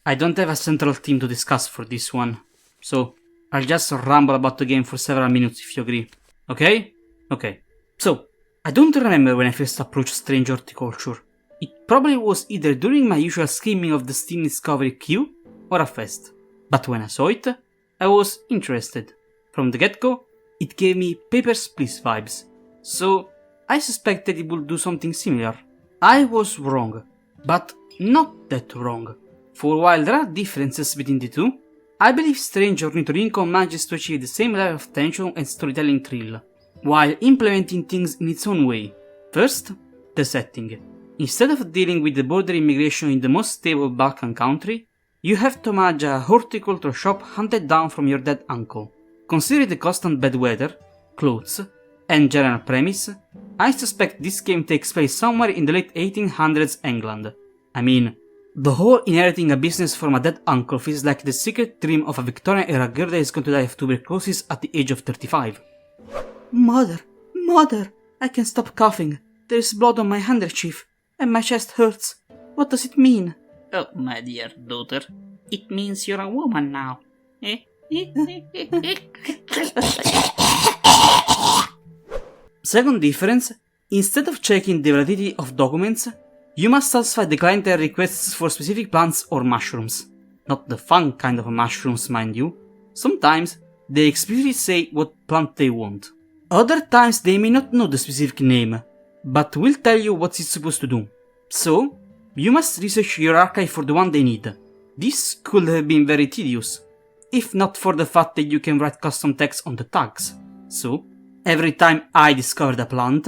I don't have a central theme to discuss for this one, so I'll just ramble about the game for several minutes if you agree. Okay? Okay. So, I don't remember when I first approached Strange Horticulture. It probably was either during my usual skimming of the Steam Discovery queue or a fest. But when I saw it, I was interested. From the get-go, it gave me Papers, Please vibes. So, I suspected it would do something similar. I was wrong, but not that wrong. For while there are differences between the two, I believe Strange Ornithorynco manages to achieve the same level of tension and storytelling thrill, while implementing things in its own way. First, the setting. Instead of dealing with the border immigration in the most stable Balkan country, you have to manage a horticulture shop hunted down from your dead uncle. Considering the constant bad weather, clothes, and general premise, I suspect this game takes place somewhere in the late 1800s England. I mean, the whole inheriting a business from a dead uncle feels like the secret dream of a Victorian-era girl that is going to die of tuberculosis at the age of 35. Mother, I can't stop coughing. There is blood on my handkerchief, and my chest hurts. What does it mean? Oh, my dear daughter, it means you're a woman now. Second difference, instead of checking the validity of documents, you must satisfy the client requests for specific plants or mushrooms. Not the fun kind of mushrooms, mind you. Sometimes they explicitly say what plant they want. Other times they may not know the specific name, but will tell you what it's supposed to do. So, you must research your archive for the one they need. This could have been very tedious, if not for the fact that you can write custom text on the tags. So, every time I discovered a plant,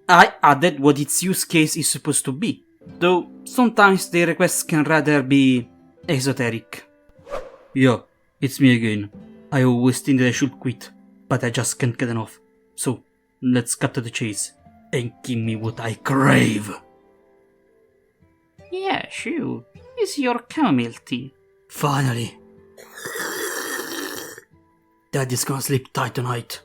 I added what its use case is supposed to be, though sometimes the requests can rather be esoteric. Yeah, it's me again. I always think that I should quit, but I just can't get enough. So, let's cut to the chase, and give me what I crave. Yeah, sure. It's your chamomile tea. Finally. Daddy's gonna sleep tight tonight.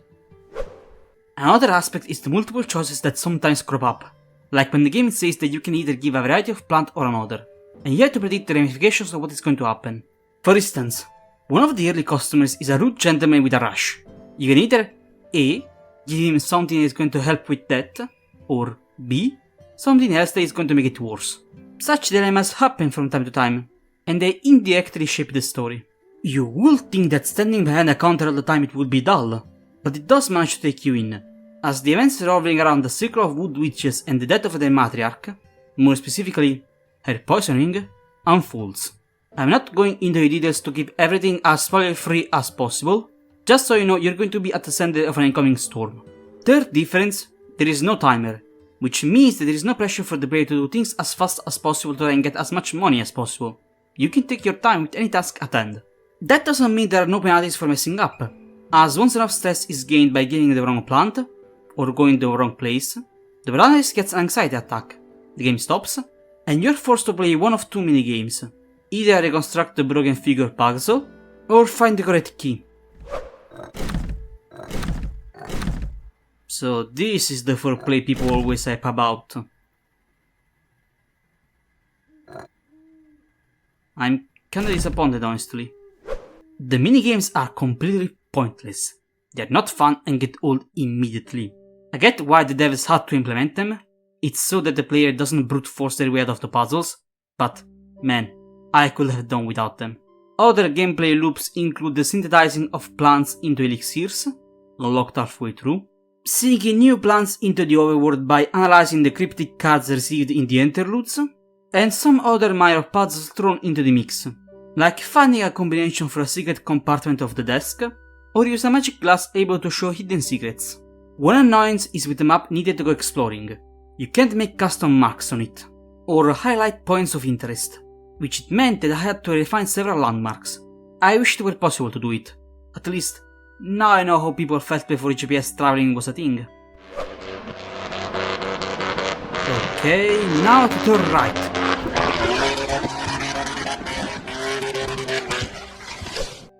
Another aspect is the multiple choices that sometimes crop up, like when the game says that you can either give a variety of plant or another, and you have to predict the ramifications of what is going to happen. For instance, one of the early customers is a rude gentleman with a rash. You can either A. Give him something that is going to help with that, or B. Something else that is going to make it worse. Such dilemmas happen from time to time, and they indirectly shape the story. You would think that standing behind a counter all the time it would be dull, but it does manage to take you in, as the events revolving around the circle of wood witches and the death of the matriarch, more specifically, her poisoning, unfolds. I'm not going into the details to keep everything as spoiler-free as possible, just so you know you're going to be at the center of an incoming storm. Third difference, there is no timer, which means that there is no pressure for the player to do things as fast as possible to try and get as much money as possible. You can take your time with any task at hand. That doesn't mean there are no penalties for messing up, as once enough stress is gained by getting the wrong plant, or going to the wrong place, the protagonist gets an anxiety attack, the game stops, and you're forced to play one of two minigames, either reconstruct the broken figure puzzle, or find the correct key. So this is the foreplay people always hype about. I'm kinda disappointed, honestly. The minigames are completely pointless. They're not fun and get old immediately. I get why the devs had to implement them, it's so that the player doesn't brute force their way out of the puzzles, but man, I could have done without them. Other gameplay loops include the synthesizing of plants into elixirs, unlocked halfway through, sneaking new plants into the overworld by analyzing the cryptic cards received in the interludes, and some other minor puzzles thrown into the mix, like finding a combination for a secret compartment of the desk, or use a magic glass able to show hidden secrets. One annoyance is with the map needed to go exploring. You can't make custom marks on it, or highlight points of interest, which meant that I had to refine several landmarks. I wish it were possible to do it. At least, now I know how people felt before GPS traveling was a thing. Okay, now to turn right.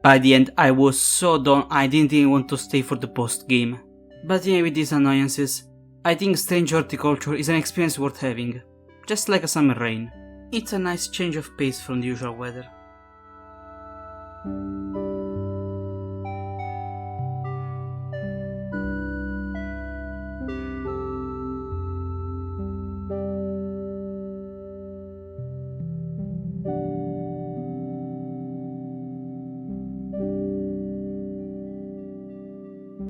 By the end, I was so done I didn't even want to stay for the post-game. But even with these annoyances, I think Strange Horticulture is an experience worth having. Just like a summer rain. It's a nice change of pace from the usual weather.